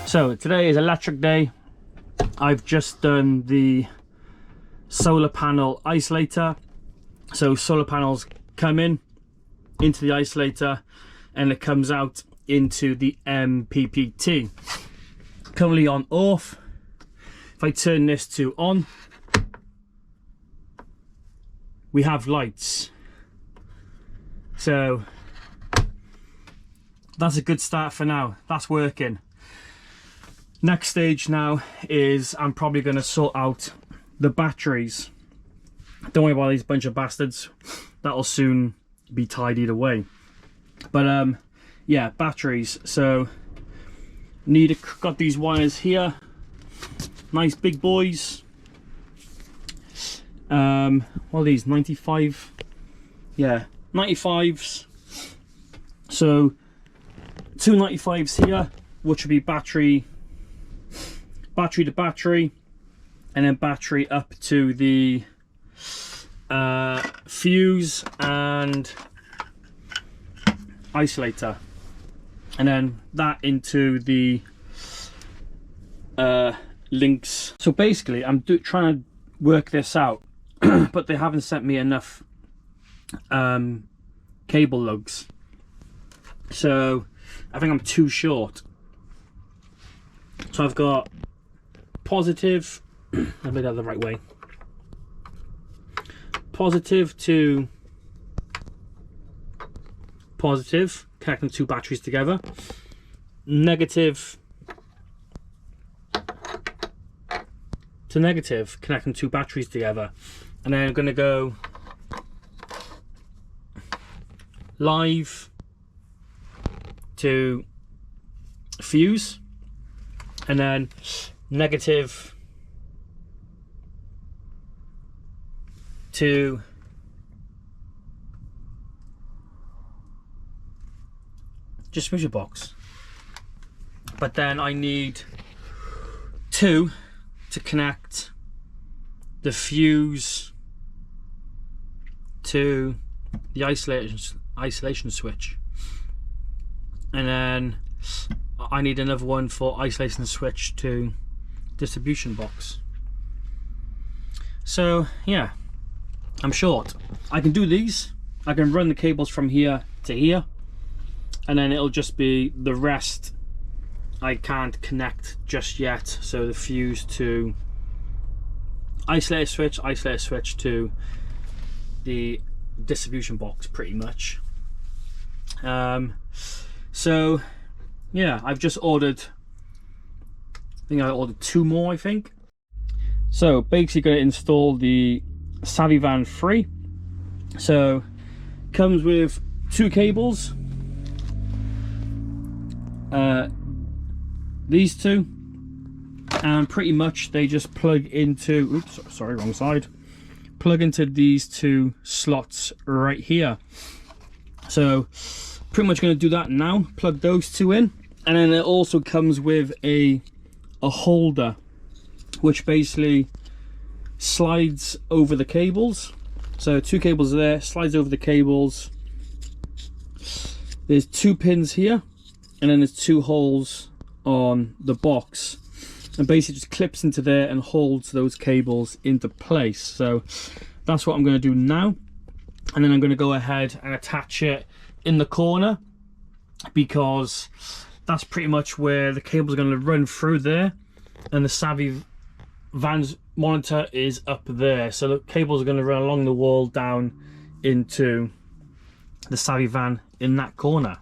So today is electric day. I've just done the solar panel isolator. So solar panels come into the isolator and it comes out into the MPPT. Currently on off. If I turn this to on, we have lights. So that's a good start for now. That's working. Next stage now is I'm probably going to sort out the batteries. Don't worry about these bunch of bastards. That'll soon be tidied away. But yeah, batteries. So got these wires here. Nice big boys. What are these? 95? Yeah, 95s. So two 95s here, which would be battery to battery, and then battery up to the fuse and isolator, and then that into the links. So basically I'm trying to work this out but they haven't sent me enough cable lugs, so I think I'm too short. So I've got positive, let me go the right way, positive to positive, connecting two batteries together, negative to negative, connecting two batteries together, and then I'm going to go live to fuse, and then negative to distribution box. But then I need two to connect the fuse to the isolation switch, and then I need another one for isolation switch to distribution box. So yeah, I'm short. I can do these. I can run the cables from here to here, and then it'll just be the rest I can't connect just yet. So the fuse to isolator switch to the distribution box, pretty much. So yeah, I've just ordered, I think I ordered two more, I think. So basically going to install the campervan 3. So comes with two cables, these two, and pretty much they just plug into, oops, sorry, wrong side, plug into these two slots right here. So pretty much going to do that now, plug those two in, and then it also comes with a holder which basically slides over the cables. So two cables there, slides over the cables. There's two pins here, and then there's two holes on the box, and basically just clips into there and holds those cables into place. So that's what I'm going to do now, and then I'm going to go ahead and attach it in the corner, because that's pretty much where the cables are going to run through there, and the Savvy Van's monitor is up there. So the cables are going to run along the wall down into the Savvy Van in that corner.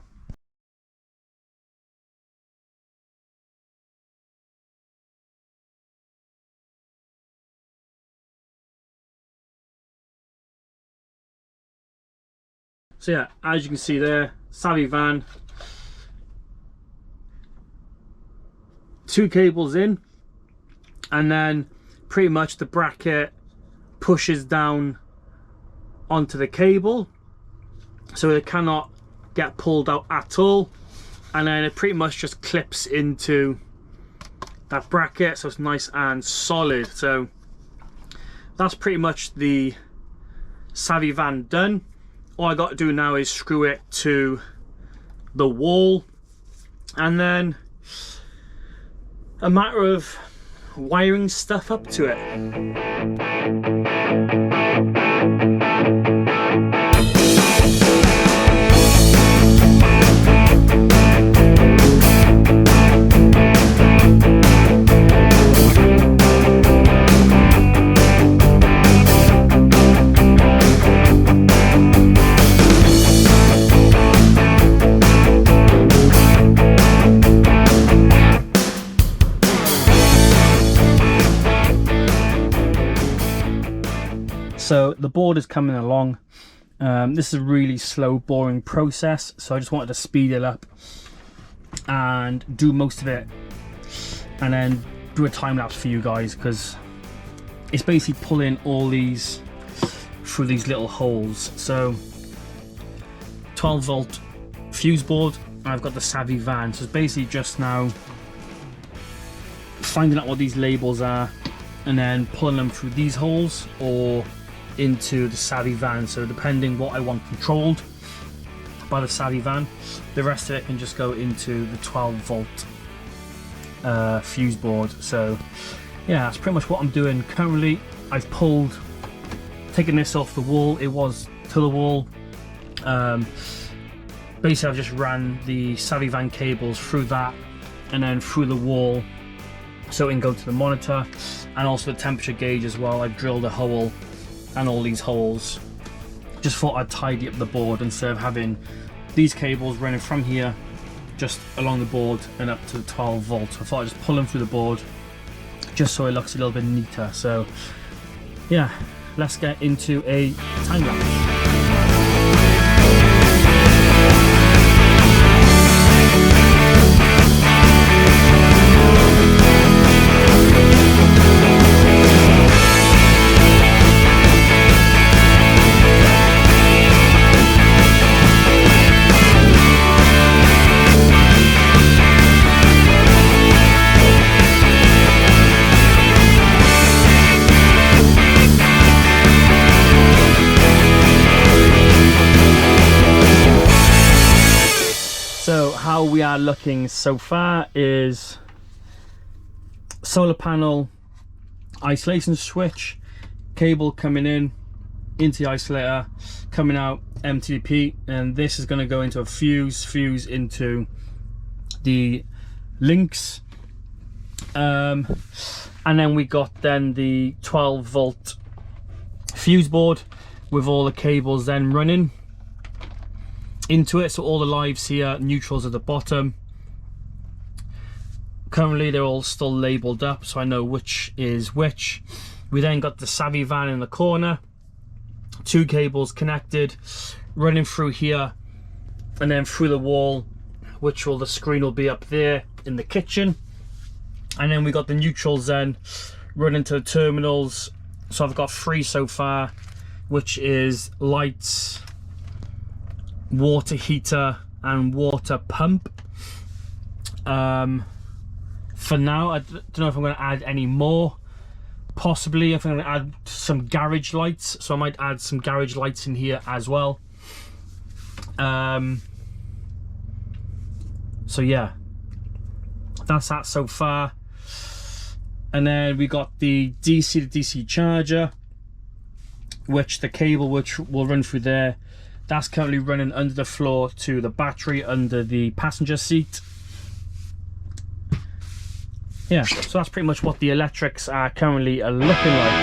So yeah, as you can see there, Savvy Van, two cables in, and then pretty much the bracket pushes down onto the cable, so it cannot get pulled out at all, and then it pretty much just clips into that bracket, so it's nice and solid. So that's pretty much the Savvy Van done. All I got to do now is screw it to the wall, and then a matter of wiring stuff up to it. So the board is coming along. This is a really slow, boring process, so I just wanted to speed it up and do most of it, and then do a time lapse for you guys, because it's basically pulling all these through these little holes. So 12 volt fuse board, and I've got the Savvy van, so it's basically just now finding out what these labels are and then pulling them through these holes or into the Savvy van. So depending what I want controlled by the Savvy van, the rest of it can just go into the 12 volt fuse board. So yeah, that's pretty much what I'm doing currently. I've taken this off the wall. It was to the wall. Basically I've just ran the Savvy van cables through that and then through the wall so it can go to the monitor, and also the temperature gauge as well. I've drilled a hole and all these holes. Just thought I'd tidy up the board instead of having these cables running from here just along the board and up to the 12 volts. I thought I'd just pull them through the board just so it looks a little bit neater. So yeah, let's get into a time lapse. So how we are looking so far is solar panel, isolation switch, cable coming in into the isolator, coming out MTP, and this is going to go into a fuse into the links, and then we got the 12 volt fuse board with all the cables then running into it. So all the lives here, neutrals at the bottom. Currently they're all still labeled up, so I know which is which. We then got the Savvy van in the corner, 2 cables connected, running through here and then through the wall, which the screen will be up there in the kitchen. And then we got the neutrals then running to the terminals. So I've got 3 so far, which is lights, water heater and water pump. For now I don't know if I'm going to add any more. Possibly if I'm going to add some garage lights, so I might add some garage lights in here as well. So yeah, that's that so far. And then we got the DC to DC charger, which the cable which will run through there, that's currently running under the floor to the battery under the passenger seat. Yeah, so that's pretty much what the electrics are currently looking like.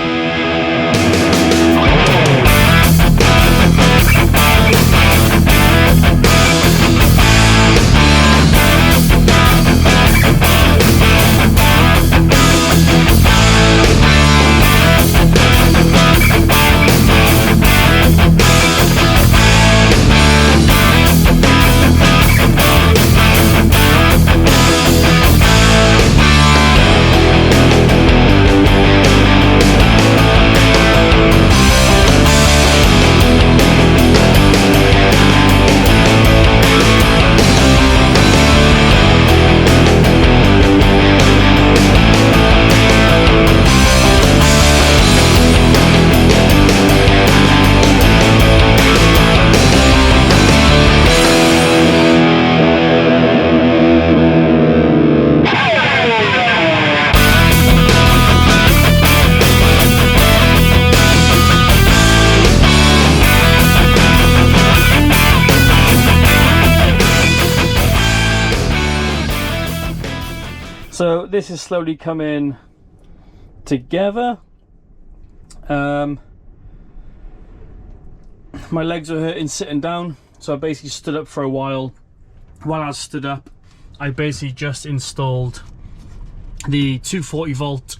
So this is slowly coming together. My legs are hurting sitting down, so I basically stood up for a while. While I was stood up, I basically just installed the 240 volt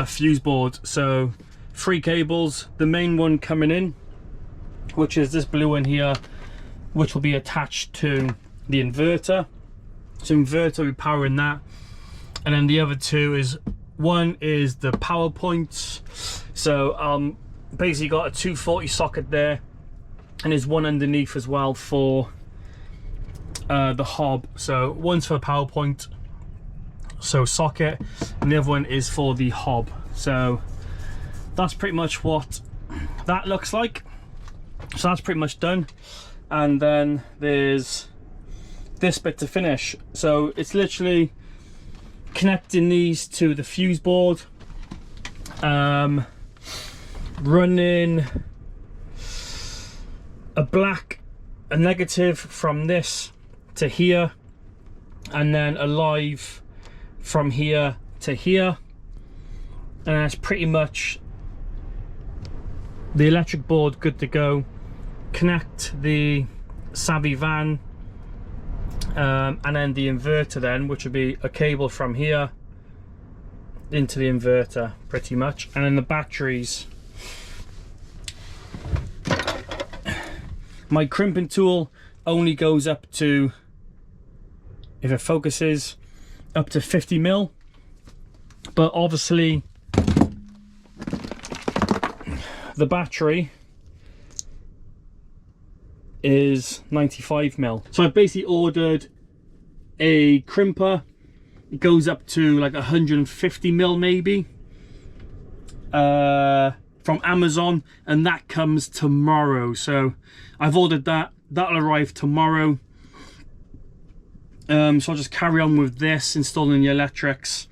fuse board. So 3 cables, the main one coming in, which is this blue one here, which will be attached to the inverter. So inverter will be powering that, and then the other 2 is, one is the power points. So basically got a 240 socket there, and there's one underneath as well for the hob. So one's for power point, so socket, and the other one is for the hob. So that's pretty much what that looks like. So that's pretty much done, and then there's this bit to finish. So it's literally connecting these to the fuse board, running a negative from this to here, and then a live from here to here, and that's pretty much the electric board good to go. Connect the Savvy van, and then the inverter then, which would be a cable from here into the inverter pretty much, and then the batteries. My crimping tool only goes up to, if it focuses, up to 50 mil, but obviously the battery is 95 mil. So I've basically ordered a crimper. It goes up to like 150 mil maybe, from Amazon, and that comes tomorrow. So I've ordered that. That'll arrive tomorrow. So I'll just carry on with this, installing the electrics.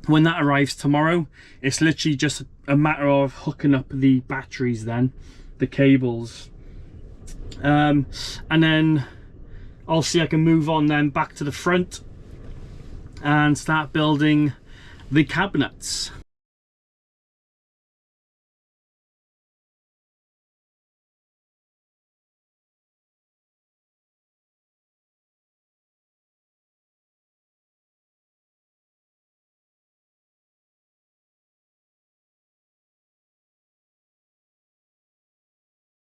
When that arrives tomorrow, it's literally just a matter of hooking up the batteries then, the cables. And then I'll see I can move on then back to the front and start building the cabinets.